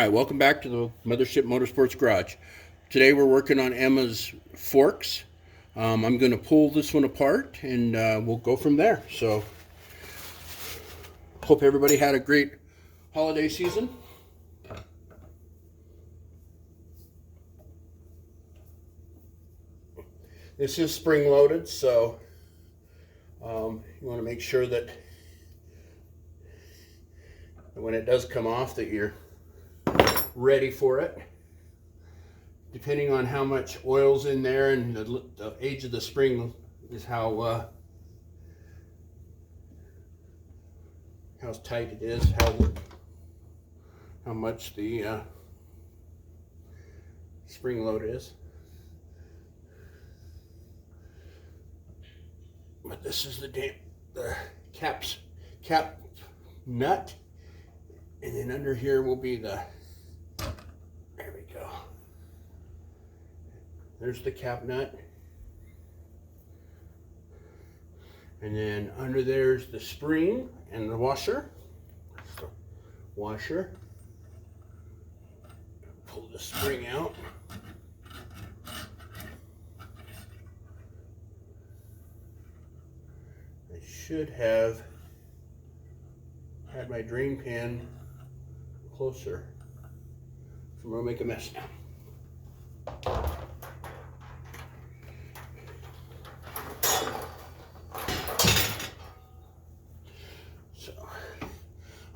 Alright, welcome back to the Mothership Motorsports Garage. Today we're working on Emma's forks. I'm going to pull this one apart and we'll go from there. So, hope everybody had a great holiday season. This is spring loaded, so you want to make sure that when it does come off that you're ready for it. Depending on how much oil's in there and the age of the spring is how tight it is, how much the spring load is. But this is the cap nut, and then under here will be the, there we go. There's the cap nut. And then under there's the spring and the washer. So, washer. Pull the spring out. I should have had my drain pan closer. So I'm going to make a mess now.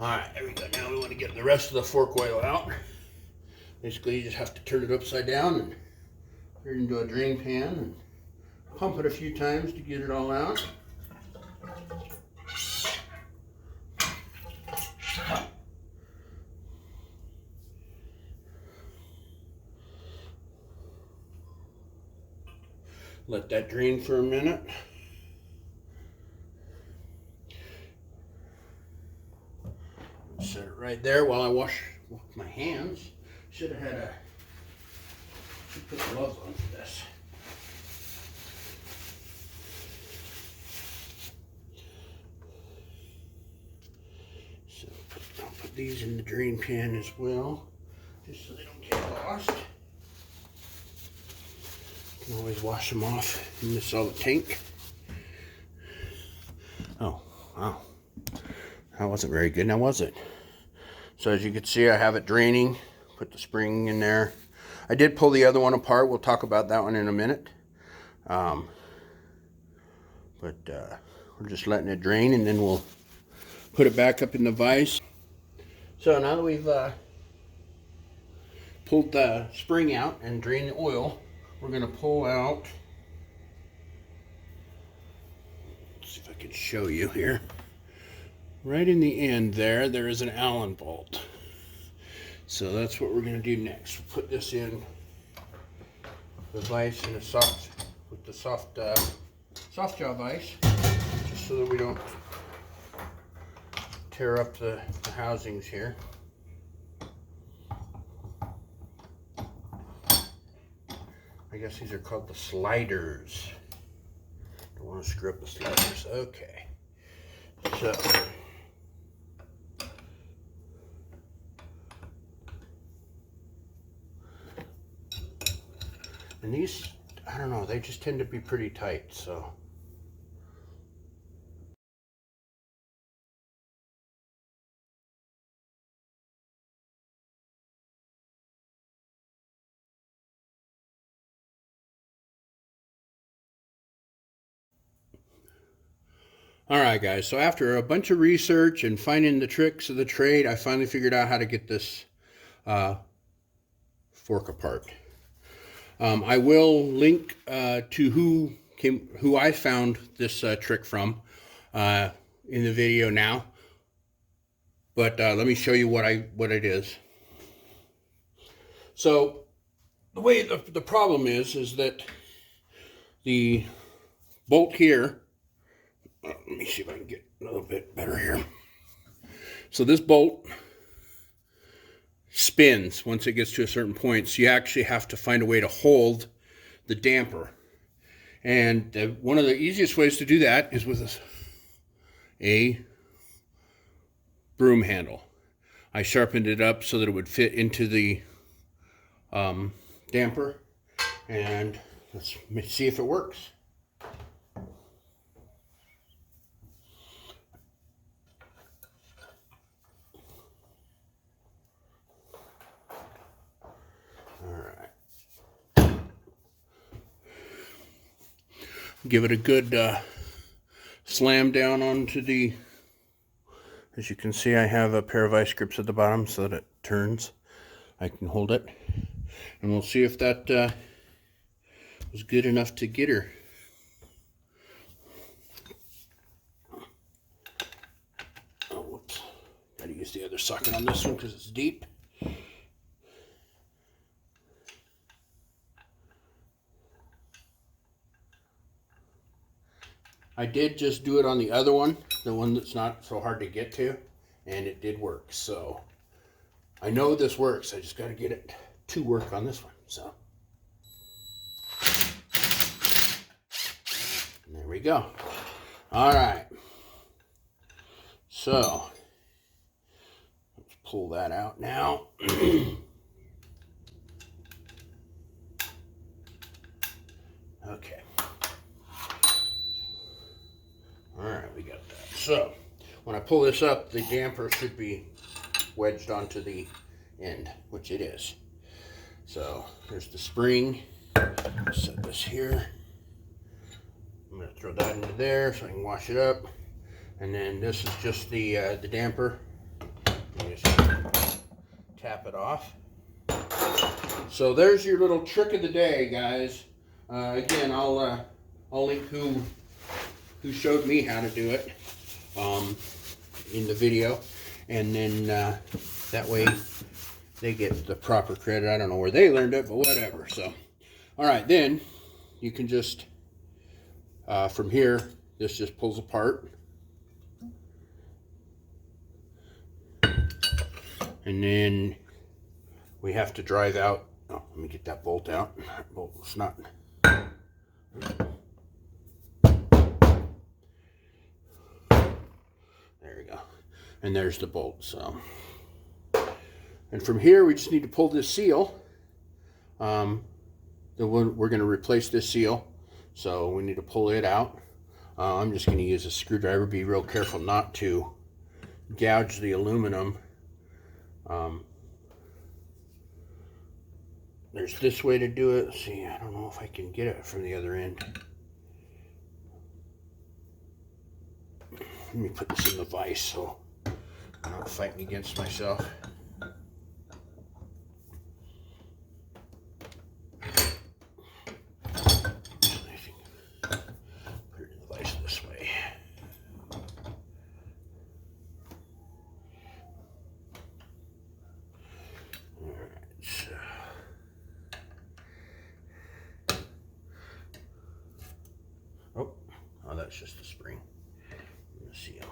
Alright, there we go. Now we want to get the rest of the fork oil out. Basically, you just have to turn it upside down and put it into a drain pan and pump it a few times to get it all out. Let that drain for a minute. Set it right there while I wash my hands. Should put gloves on for this. So I'll put these in the drain pan as well, just so they don't get lost. You can always wash them off in the solid tank. Oh, wow. That wasn't very good, now was it? So as you can see, I have it draining. Put the spring in there. I did pull the other one apart. We'll talk about that one in a minute. We're just letting it drain, and then we'll put it back up in the vise. So now that we've pulled the spring out and drained the oil, we're going to pull out. Let's see if I can show you here. Right in the end there is an Allen bolt. So that's what we're going to do next. We'll put this in the vise in a soft jaw vise, just so that we don't tear up the housings here. I guess these are called the sliders. Don't want to screw up the sliders. Okay. So and these, I don't know, they just tend to be pretty tight, so. Alright guys, so after a bunch of research and finding the tricks of the trade, I finally figured out how to get this fork apart. I will link to who I found this trick from in the video now, but let me show you what it is. So the way the problem is that the bolt here, let me see if I can get a little bit better here. So this bolt spins once it gets to a certain point, so you actually have to find a way to hold the damper. And one of the easiest ways to do that is with a broom handle. I sharpened it up so that it would fit into the damper, and let's see if it works. Give it a good slam down onto the, as you can see, I have a pair of vice grips at the bottom so that it turns. I can hold it, and we'll see if that was good enough to get her. Oh, whoops. Gotta use the other socket on this one because it's deep. I did just do it on the other one, the one that's not so hard to get to, and it did work. So I know this works. I just got to get it to work on this one. So and there we go. All right. So let's pull that out now. Okay. Alright, we got that. So, when I pull this up, the damper should be wedged onto the end, which it is. So, there's the spring. Set this here. I'm going to throw that into there so I can wash it up. And then this is just the damper. You just tap it off. So, there's your little trick of the day, guys. Again, I'll link who showed me how to do it in the video, and then that way they get the proper credit. I don't know where they learned it, but whatever. So all right, then you can just from here, this just pulls apart, and then we have to drive out. Oh, let me get that bolt out. That bolt's not. And there's the bolt. So, and from here we just need to pull this seal. We're going to replace this seal, so we need to pull it out. I'm just going to use a screwdriver. Be real careful not to gouge the aluminum. There's this way to do it. Let's see, I don't know if I can get it from the other end. Let me put this in the vise so I'm not fighting against myself. I think put it in the vise this way. Alright, so oh, that's just the spring and the seal.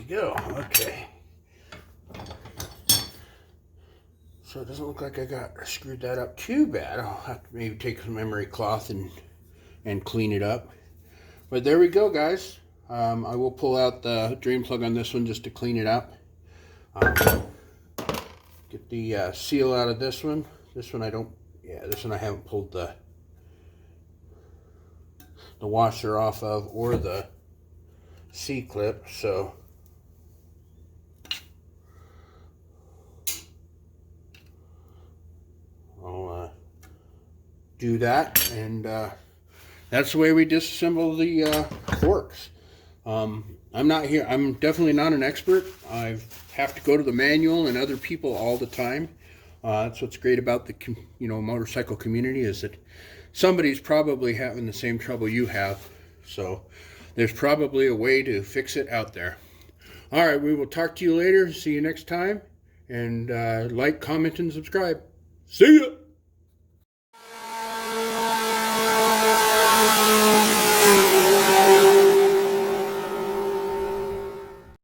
Go. Okay. So it doesn't look like I screwed that up too bad. I'll have to maybe take some emery cloth and clean it up. But there we go, guys. I will pull out the drain plug on this one just to clean it up. Get the seal out of this one. This one I don't. Yeah, this one I haven't pulled the washer off of, or the C-clip. So. I'll do that, and that's the way we disassemble the forks. I'm definitely not an expert. I have to go to the manual and other people all the time. That's what's great about the motorcycle community, is that somebody's probably having the same trouble you have. So there's probably a way to fix it out there. All right, we will talk to you later. See you next time, and like, comment, and subscribe. See ya!